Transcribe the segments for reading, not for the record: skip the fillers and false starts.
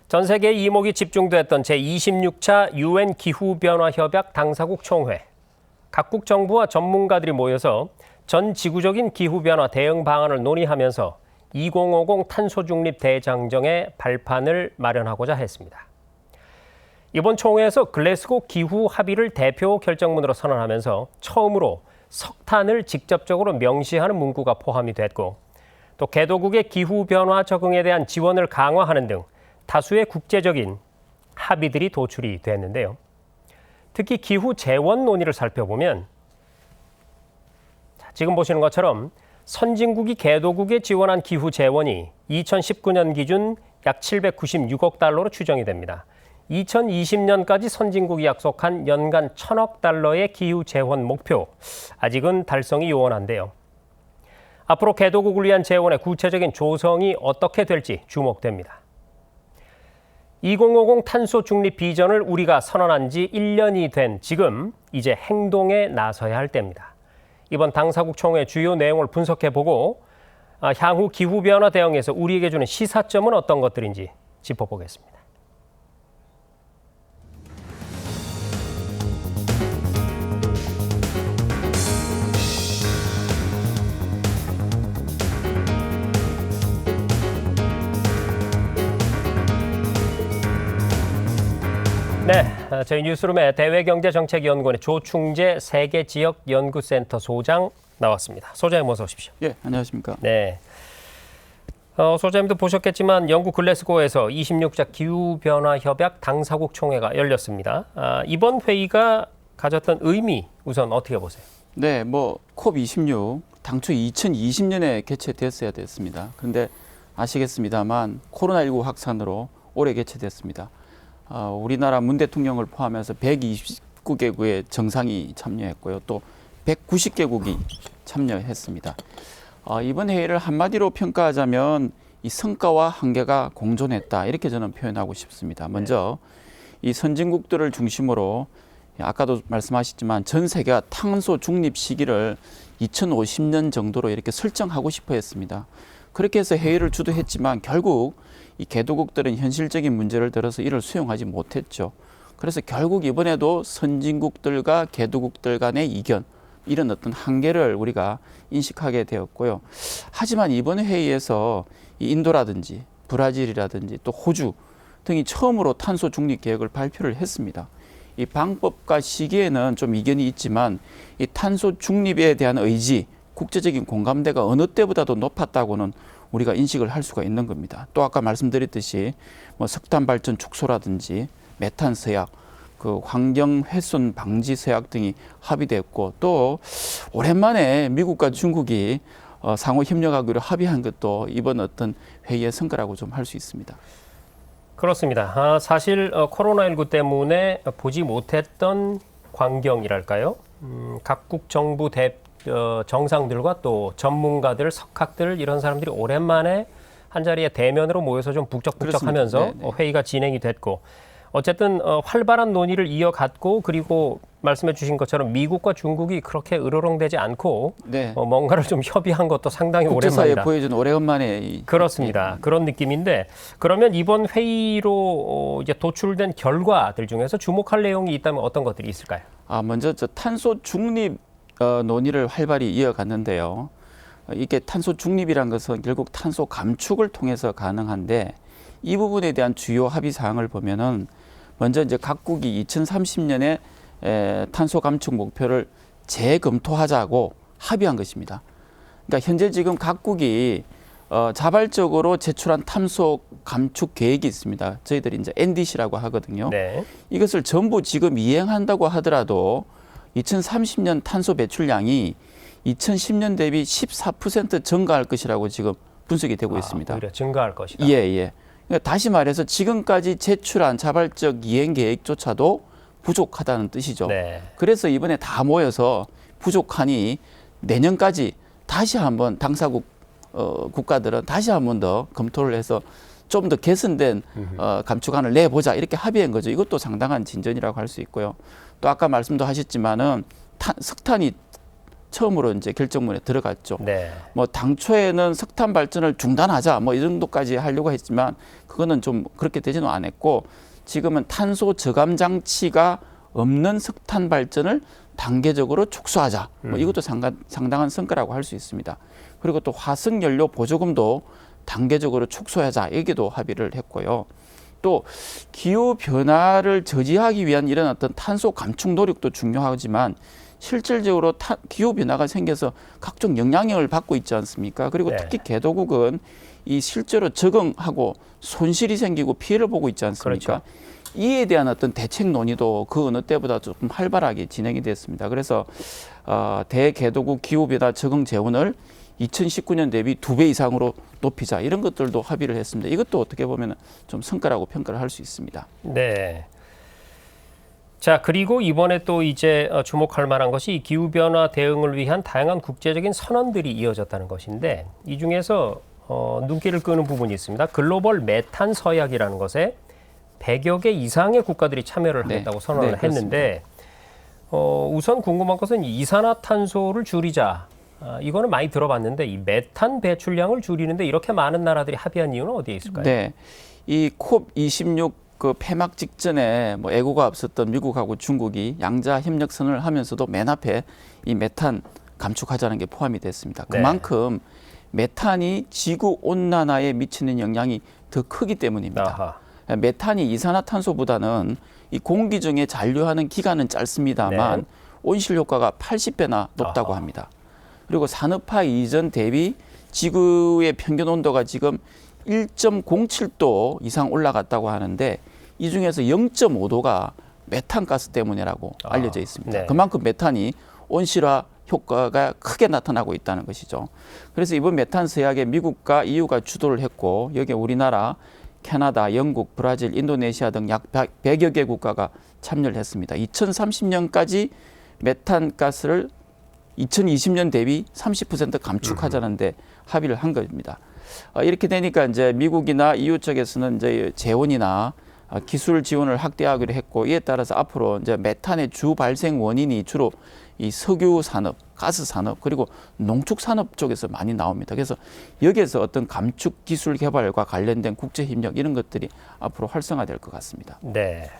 전 세계 이목이 집중됐던 제26차 UN 기후변화협약 당사국 총회. 각국 정부와 전문가들이 모여서 전 지구적인 기후변화 대응 방안을 논의하면서 2050 탄소중립 대장정의 발판을 마련하고자 했습니다. 이번 총회에서 글래스고 기후 합의를 대표 결정문으로 선언하면서 처음으로 석탄을 직접적으로 명시하는 문구가 포함이 됐고, 또 개도국의 기후변화 적응에 대한 지원을 강화하는 등 다수의 국제적인 합의들이 도출이 됐는데요. 특히 기후 재원 논의를 살펴보면 지금 보시는 것처럼 선진국이 개도국에 지원한 기후 재원이 2019년 기준 약 796억 달러로 추정이 됩니다. 2020년까지 선진국이 약속한 연간 1,000억 달러의 기후 재원 목표, 아직은 달성이 요원한데요. 앞으로 개도국을 위한 재원의 구체적인 조성이 어떻게 될지 주목됩니다. 2050 탄소 중립 비전을 우리가 선언한 지 1년이 된 지금 이제 행동에 나서야 할 때입니다. 이번 당사국 총회 주요 내용을 분석해보고 향후 기후변화 대응에서 우리에게 주는 시사점은 어떤 것들인지 짚어보겠습니다. 네, 저희 뉴스룸의 대외경제정책연구원의 조충재 세계지역연구센터 소장 나왔습니다. 소장님 어서 오십시오. 예, 안녕하십니까. 네, 소장님도 보셨겠지만 영국 글래스고에서 26차 기후변화협약 당사국 총회가 열렸습니다. 이번 회의가 가졌던 의미 우선 어떻게 보세요? 네, COP26 당초 2020년에 개최됐어야 됐습니다. 그런데 아시겠습니다만 코로나19 확산으로 올해 개최됐습니다. 우리나라 문 대통령을 포함해서 129개국의 정상이 참여했고요. 또 190개국이 참여했습니다. 이번 회의를 한마디로 평가하자면 이 성과와 한계가 공존했다, 이렇게 저는 표현하고 싶습니다. 먼저 이 선진국들을 중심으로 아까도 말씀하셨지만 전 세계가 탄소 중립 시기를 2050년 정도로 이렇게 설정하고 싶어 했습니다. 그렇게 해서 회의를 주도했지만 결국 이 개도국들은 현실적인 문제를 들어서 이를 수용하지 못했죠. 그래서 결국 이번에도 선진국들과 개도국들 간의 이견, 이런 어떤 한계를 우리가 인식하게 되었고요. 하지만 이번 회의에서 이 인도라든지 브라질이라든지 또 호주 등이 처음으로 탄소 중립 계획을 발표를 했습니다. 이 방법과 시기에는 좀 이견이 있지만 이 탄소 중립에 대한 의지, 국제적인 공감대가 어느 때보다도 높았다고는 우리가 인식을 할 수가 있는 겁니다. 또 아까 말씀드렸듯이 석탄 발전 축소라든지 메탄 서약, 환경 훼손 방지 서약 등이 합의됐고, 또 오랜만에 미국과 중국이 상호 협력하기로 합의한 것도 이번 어떤 회의의 성과라고 좀 할 수 있습니다. 그렇습니다. 사실 코로나19 때문에 보지 못했던 광경이랄까요? 각국 정부 정상들과 또 전문가들, 석학들 이런 사람들이 오랜만에 한자리에 대면으로 모여서 좀 북적북적하면서 회의가 진행이 됐고, 어쨌든 활발한 논의를 이어갔고, 그리고 말씀해 주신 것처럼 미국과 중국이 그렇게 으르렁대지 않고 뭔가를 좀 협의한 것도 상당히 오랜만이다. 국제사회에 보여준 오래간만에 그렇습니다. 그런 느낌인데, 그러면 이번 회의로 이제 도출된 결과들 중에서 주목할 내용이 있다면 어떤 것들이 있을까요? 먼저 탄소 중립 논의를 활발히 이어갔는데요. 이게 탄소 중립이란 것은 결국 탄소 감축을 통해서 가능한데, 이 부분에 대한 주요 합의 사항을 보면은 먼저 이제 각국이 2030년에 탄소 감축 목표를 재검토하자고 합의한 것입니다. 그러니까 현재 지금 각국이 자발적으로 제출한 탄소 감축 계획이 있습니다. 저희들이 이제 NDC라고 하거든요. 네. 이것을 전부 지금 이행한다고 하더라도 2030년 탄소 배출량이 2010년 대비 14% 증가할 것이라고 지금 분석이 되고 있습니다. 오히려 증가할 것이다. 예. 그러니까 다시 말해서 지금까지 제출한 자발적 이행 계획조차도 부족하다는 뜻이죠. 네. 그래서 이번에 다 모여서 부족하니 내년까지 다시 한번 당사국 국가들은 다시 한번 더 검토를 해서 좀 더 개선된 감축안을 내보자, 이렇게 합의한 거죠. 이것도 상당한 진전이라고 할 수 있고요. 또 아까 말씀도 하셨지만은 석탄이 처음으로 이제 결정문에 들어갔죠. 네. 뭐 당초에는 석탄 발전을 중단하자 뭐 이 정도까지 하려고 했지만 그거는 좀 그렇게 되지는 않았고 지금은 탄소 저감 장치가 없는 석탄 발전을 단계적으로 축소하자. 뭐 이것도 상당한 성과라고 할 수 있습니다. 그리고 또 화석 연료 보조금도 단계적으로 축소하자. 여기도 합의를 했고요. 또 기후 변화를 저지하기 위한 이런 어떤 탄소 감축 노력도 중요하지만 실질적으로 기후 변화가 생겨서 각종 영향을 받고 있지 않습니까? 그리고 네. 특히 개도국은 이 실제로 적응하고 손실이 생기고 피해를 보고 있지 않습니까? 그렇죠. 이에 대한 어떤 대책 논의도 그 어느 때보다 조금 활발하게 진행이 됐습니다. 그래서 대개도국 기후변화 적응 재원을 2019년 대비 2배 이상으로 높이자 이런 것들도 합의를 했습니다. 이것도 어떻게 보면 좀 성과라고 평가를 할 수 있습니다. 네. 자, 그리고 이번에 또 이제 주목할 만한 것이 이 기후변화 대응을 위한 다양한 국제적인 선언들이 이어졌다는 것인데 이 중에서 눈길을 끄는 부분이 있습니다. 글로벌 메탄 서약이라는 것에 100여 개 이상의 국가들이 참여를 하겠다고 선언을 네, 했는데 우선 궁금한 것은 이산화탄소를 줄이자. 이거는 많이 들어봤는데 이 메탄 배출량을 줄이는데 이렇게 많은 나라들이 합의한 이유는 어디에 있을까요? 네, 이 콥26 그 폐막 직전에 뭐 애고가 없었던 미국하고 중국이 양자 협력선을 하면서도 맨 앞에 이 메탄 감축하자는 게 포함이 됐습니다. 그만큼 메탄이 지구 온난화에 미치는 영향이 더 크기 때문입니다. 아하. 메탄이 이산화탄소보다는 이 공기 중에 잔류하는 기간은 짧습니다만 네. 온실 효과가 80배나 높다고 아하. 합니다. 그리고 산업화 이전 대비 지구의 평균 온도가 지금 1.07도 이상 올라갔다고 하는데 이 중에서 0.5도가 메탄가스 때문이라고 알려져 있습니다. 네. 그만큼 메탄이 온실화 효과가 크게 나타나고 있다는 것이죠. 그래서 이번 메탄 서약에 미국과 EU가 주도를 했고 여기에 우리나라, 캐나다, 영국, 브라질, 인도네시아 등 약 100여 개 국가가 참여를 했습니다. 2030년까지 메탄가스를 2020년 대비 30% 감축하자는데 합의를 한 겁니다. 이렇게 되니까 이제 미국이나 EU 쪽에서는 이제 재원이나 기술 지원을 확대하기로 했고 이에 따라서 앞으로 이제 메탄의 주 발생 원인이 주로 이 석유 산업, 가스 산업 그리고 농축 산업 쪽에서 많이 나옵니다. 그래서 여기에서 어떤 감축 기술 개발과 관련된 국제 협력 이런 것들이 앞으로 활성화될 것 같습니다. 네.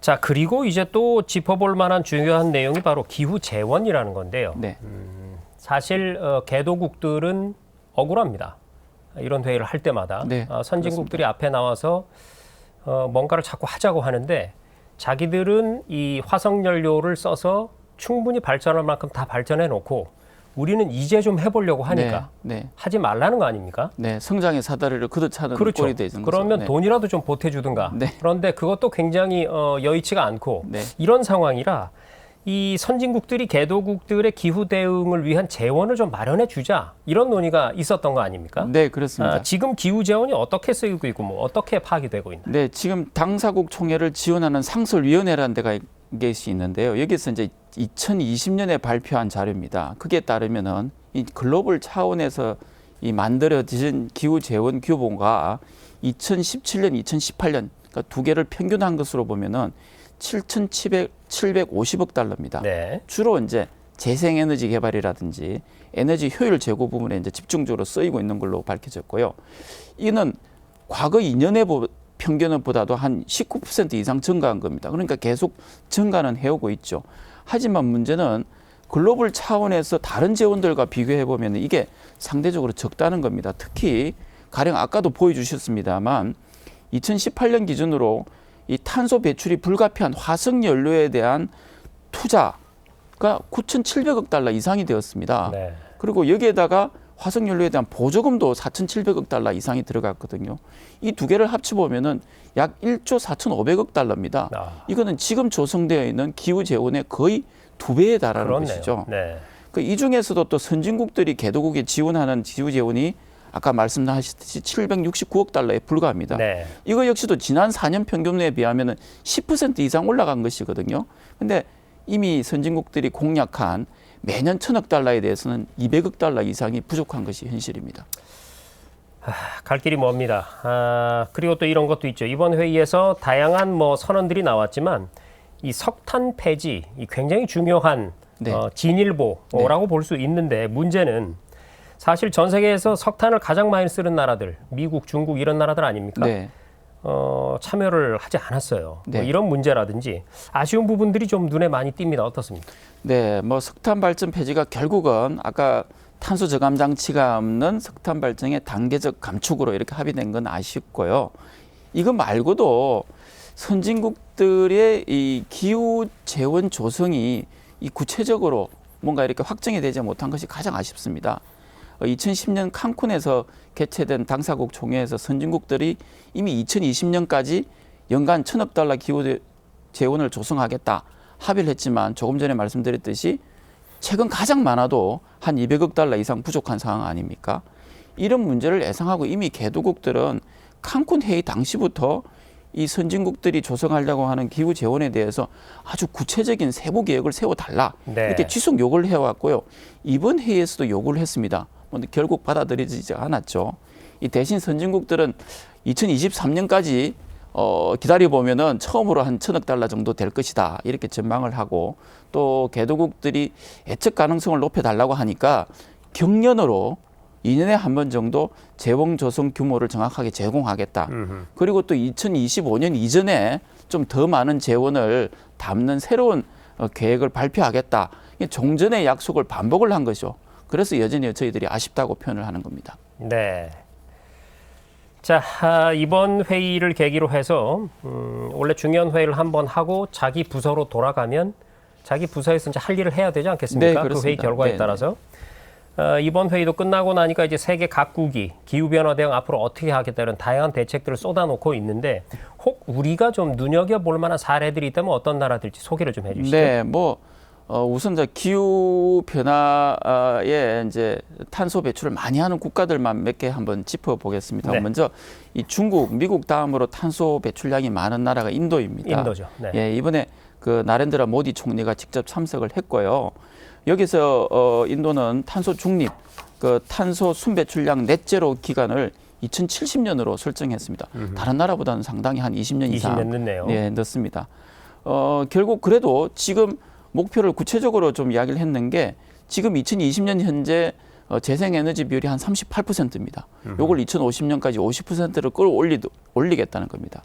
자, 그리고 이제 또 짚어볼 만한 중요한 내용이 바로 기후 재원이라는 건데요. 네. 사실 개도국들은 억울합니다. 이런 회의를 할 때마다 네, 선진국들이 앞에 나와서 뭔가를 자꾸 하자고 하는데 자기들은 이 화석 연료를 써서 충분히 발전할 만큼 다 발전해 놓고 우리는 이제 좀 해보려고 하니까 네. 하지 말라는 거 아닙니까? 네, 성장의 사다리를 걷어차는 그렇죠. 꼴이 되는 거죠. 그러면 네. 돈이라도 좀 보태주든가. 네. 그런데 그것도 굉장히 여의치가 않고 네. 이런 상황이라 이 선진국들이 개도국들의 기후 대응을 위한 재원을 좀 마련해 주자 이런 논의가 있었던 거 아닙니까? 네, 그렇습니다. 지금 기후 재원이 어떻게 쓰이고 있고 뭐 어떻게 파악이 되고 있나요? 네, 지금 당사국 총회를 지원하는 상설위원회라는 데가 것이 있는데요. 여기서 이제 2020년에 발표한 자료입니다. 그게 따르면은 이 글로벌 차원에서 이 만들어진 기후 재원 규모가 2017년, 2018년 그러니까 두 개를 평균한 것으로 보면은 750억 달러입니다. 네. 주로 이제 재생에너지 개발이라든지 에너지 효율 제고 부분에 이제 집중적으로 쓰이고 있는 걸로 밝혀졌고요. 이는 과거 2년의 평균보다도 한 19% 이상 증가한 겁니다. 그러니까 계속 증가는 해오고 있죠. 하지만 문제는 글로벌 차원에서 다른 재원들과 비교해 보면 이게 상대적으로 적다는 겁니다. 특히 가령 아까도 보여주셨습니다만 2018년 기준으로 이 탄소 배출이 불가피한 화석 연료에 대한 투자가 9,700억 달러 이상이 되었습니다. 네. 그리고 여기에다가 화석 연료에 대한 보조금도 4,700억 달러 이상이 들어갔거든요. 이 두 개를 합쳐보면은 약 1조 4,500억 달러입니다. 이거는 지금 조성되어 있는 기후 재원의 거의 2배에 달하는 그렇네요. 것이죠. 네. 이 중에서도 또 선진국들이 개도국에 지원하는 기후 재원이 아까 말씀하셨듯이 769억 달러에 불과합니다. 네. 이거 역시도 지난 4년 평균에 비하면 10% 이상 올라간 것이거든요. 근데 이미 선진국들이 공약한 매년 1,000억 달러에 대해서는 200억 달러 이상이 부족한 것이 현실입니다. 갈 길이 멉니다. 그리고 또 이런 것도 있죠. 이번 회의에서 다양한 선언들이 나왔지만 이 석탄 폐지, 이 굉장히 중요한 네. 진일보라고 볼 수 있는데 문제는 사실 전 세계에서 석탄을 가장 많이 쓰는 나라들, 미국, 중국 이런 나라들 아닙니까? 네. 참여를 하지 않았어요. 네. 뭐 이런 문제라든지 아쉬운 부분들이 좀 눈에 많이 띕니다. 어떻습니까? 네, 뭐 석탄 발전 폐지가 결국은 아까 탄소 저감 장치가 없는 석탄 발전의 단계적 감축으로 이렇게 합의된 건 아쉽고요. 이거 말고도 선진국들의 이 기후 재원 조성이 이 구체적으로 뭔가 이렇게 확정이 되지 못한 것이 가장 아쉽습니다. 2010년 칸쿤에서 개최된 당사국 총회에서 선진국들이 이미 2020년까지 연간 1,000억 달러 기후 재원을 조성하겠다 합의를 했지만 조금 전에 말씀드렸듯이 최근 가장 많아도 한 200억 달러 이상 부족한 상황 아닙니까? 이런 문제를 예상하고 이미 개도국들은 칸쿤 회의 당시부터 이 선진국들이 조성하려고 하는 기후 재원에 대해서 아주 구체적인 세부 계획을 세워달라 네. 이렇게 지속 요구를 해왔고요. 이번 회의에서도 요구를 했습니다. 근데 결국 받아들여지지 않았죠. 이 대신 선진국들은 2023년까지 기다려보면은 처음으로 한 1,000억 달러 정도 될 것이다. 이렇게 전망을 하고 또 개도국들이 예측 가능성을 높여달라고 하니까 경년으로 2년에 한 번 정도 재원 조성 규모를 정확하게 제공하겠다. 그리고 또 2025년 이전에 좀 더 많은 재원을 담는 새로운 계획을 발표하겠다. 종전의 약속을 반복을 한 거죠. 그래서 여전히 저희들이 아쉽다고 표현을 하는 겁니다. 네. 자, 이번 회의를 계기로 해서 원래 중요한 회의를 한번 하고 자기 부서로 돌아가면 자기 부서에서 이제 할 일을 해야 되지 않겠습니까? 네, 그 회의 그렇습니다. 결과에 네, 따라서. 이번 회의도 끝나고 나니까 이제 세계 각국이 기후변화 대응 앞으로 어떻게 하겠다 이런 다양한 대책들을 쏟아놓고 있는데 혹 우리가 좀 눈여겨볼 만한 사례들이 있다면 어떤 나라들지 소개를 좀 해주시죠. 네, 우선 이제 기후 변화에 이제 탄소 배출을 많이 하는 국가들만 몇 개 한번 짚어보겠습니다. 네. 먼저 이 중국, 미국 다음으로 탄소 배출량이 많은 나라가 인도입니다. 인도죠. 네. 예, 이번에 그 나렌드라 모디 총리가 직접 참석을 했고요. 여기서 인도는 탄소 중립, 그 탄소 순배출량 넷제로 기간을 2070년으로 설정했습니다. 다른 나라보다는 상당히 한 20년 이상 20년 늦네요. 예, 늦습니다. 결국 그래도 지금 목표를 구체적으로 좀 이야기를 했는 게 지금 2020년 현재 재생에너지 비율이 한 38%입니다. 요걸 2050년까지 50%를 끌어올리겠다는 겁니다.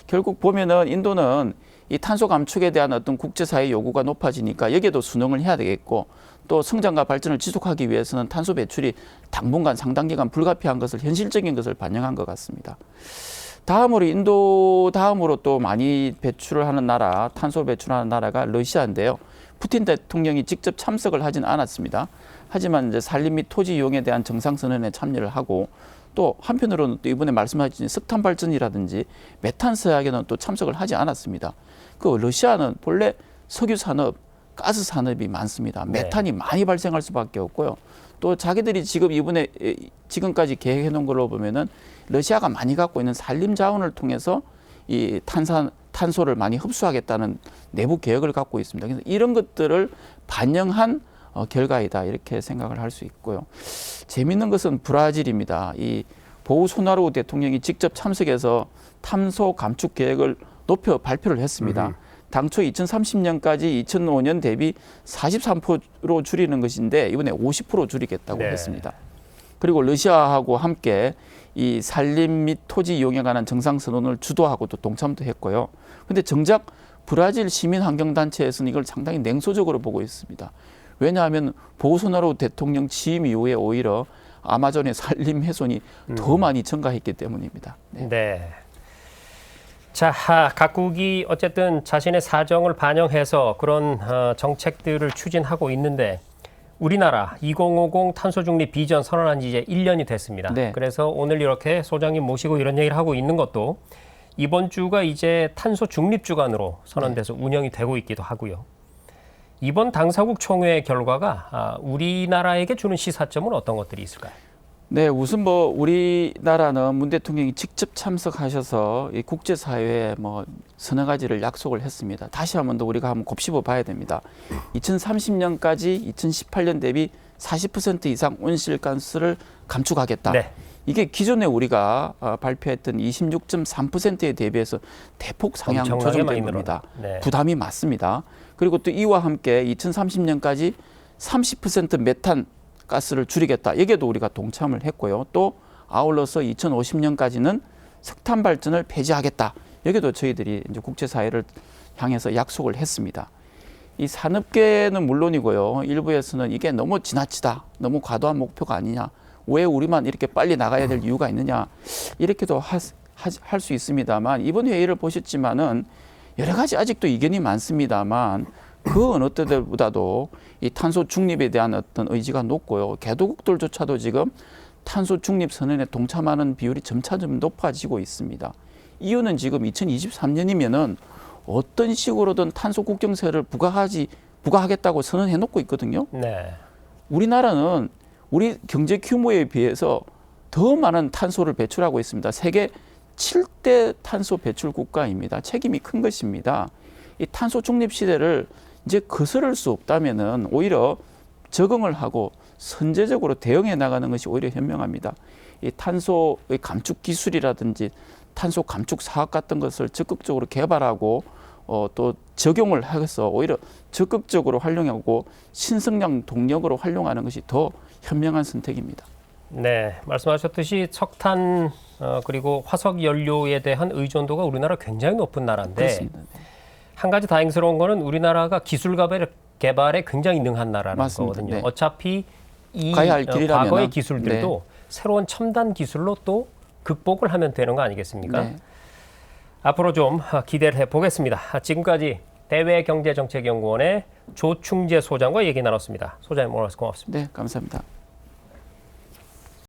결국 보면은 인도는 이 탄소 감축에 대한 어떤 국제사회 요구가 높아지니까 여기에도 순응을 해야 되겠고 또 성장과 발전을 지속하기 위해서는 탄소 배출이 당분간 상당 기간 불가피한 것을 현실적인 것을 반영한 것 같습니다. 다음으로 인도 다음으로 또 많이 배출을 하는 나라, 탄소 배출하는 나라가 러시아인데요. 푸틴 대통령이 직접 참석을 하진 않았습니다. 하지만 이제 산림 및 토지 이용에 대한 정상선언에 참여를 하고 또 한편으로는 또 이번에 말씀하신 석탄 발전이라든지 메탄 서약에는 또 참석을 하지 않았습니다. 그 러시아는 본래 석유 산업, 가스 산업이 많습니다. 메탄이 많이 발생할 수밖에 없고요. 또 자기들이 지금 이번에 지금까지 계획해 놓은 걸로 보면은 러시아가 많이 갖고 있는 산림 자원을 통해서 이 탄소를 많이 흡수하겠다는 내부 계획을 갖고 있습니다. 그래서 이런 것들을 반영한 결과이다 이렇게 생각을 할 수 있고요. 재미있는 것은 브라질입니다. 이 보우소나루 대통령이 직접 참석해서 탄소 감축 계획을 높여 발표를 했습니다. 당초 2030년까지 2005년 대비 43% 줄이는 것인데 이번에 50% 줄이겠다고 네. 했습니다. 그리고 러시아하고 함께 이 산림 및 토지 이용에 관한 정상선언을 주도하고 또 동참도 했고요. 그런데 정작 브라질 시민환경단체에서는 이걸 상당히 냉소적으로 보고 있습니다. 왜냐하면 보우소나루 대통령 취임 이후에 오히려 아마존의 산림 훼손이 더 많이 증가했기 때문입니다. 네. 네. 자, 각국이 어쨌든 자신의 사정을 반영해서 그런 정책들을 추진하고 있는데 우리나라 2050 탄소 중립 비전 선언한 지 이제 1년이 됐습니다. 네. 그래서 오늘 이렇게 소장님 모시고 이런 얘기를 하고 있는 것도 이번 주가 이제 탄소 중립 주간으로 선언돼서 운영이 되고 있기도 하고요. 이번 당사국 총회 결과가 우리나라에게 주는 시사점은 어떤 것들이 있을까요? 네, 우선 우리나라는 문 대통령이 직접 참석하셔서 이 국제사회에 서너 가지를 약속을 했습니다. 다시 한번 더 우리가 한번 곱씹어 봐야 됩니다. 2030년까지 2018년 대비 40% 이상 온실가스를 감축하겠다. 네. 이게 기존에 우리가 발표했던 26.3%에 대비해서 대폭 상향 엄청나게 많이 조정된 겁니다. 네. 부담이 맞습니다. 그리고 또 이와 함께 2030년까지 30% 메탄 가스를 줄이겠다. 여기에도 우리가 동참을 했고요. 또 아울러서 2050년까지는 석탄 발전을 폐지하겠다. 여기도 저희들이 이제 국제사회를 향해서 약속을 했습니다. 이 산업계는 물론이고요. 일부에서는 이게 너무 지나치다, 너무 과도한 목표가 아니냐, 왜 우리만 이렇게 빨리 나가야 될 이유가 있느냐, 이렇게도 할 수 있습니다만, 이번 회의를 보셨지만은 여러 가지 아직도 이견이 많습니다만, 그 어느 때보다도 이 탄소 중립에 대한 어떤 의지가 높고요. 개도국들조차도 지금 탄소 중립 선언에 동참하는 비율이 점차점 높아지고 있습니다. 이유는 지금 2023년이면은 어떤 식으로든 탄소 국경세를 부과하겠다고 선언해 놓고 있거든요. 네. 우리나라는 우리 경제 규모에 비해서 더 많은 탄소를 배출하고 있습니다. 세계 7대 탄소 배출 국가입니다. 책임이 큰 것입니다. 이 탄소 중립 시대를 이제 거스를 수 없다면은 오히려 적응을 하고 선제적으로 대응해 나가는 것이 오히려 현명합니다. 이 탄소의 감축 기술이라든지 탄소 감축 사업 같은 것을 적극적으로 개발하고 또 적용을 해서 오히려 적극적으로 활용하고 신성장 동력으로 활용하는 것이 더 현명한 선택입니다. 네, 말씀하셨듯이 석탄 그리고 화석 연료에 대한 의존도가 우리나라 굉장히 높은 나라인데 그렇습니다. 한 가지 다행스러운 거는 우리나라가 기술 개발에 굉장히 능한 나라라는 맞습니다. 거거든요. 네. 어차피 이 가야 할 길이라면은, 과거의 기술들도 네. 새로운 첨단 기술로 또 극복을 하면 되는 거 아니겠습니까? 네. 앞으로 좀 기대를 해보겠습니다. 지금까지 대외경제정책연구원의 조충재 소장과 얘기 나눴습니다. 소장님 오늘 고맙습니다. 네, 감사합니다.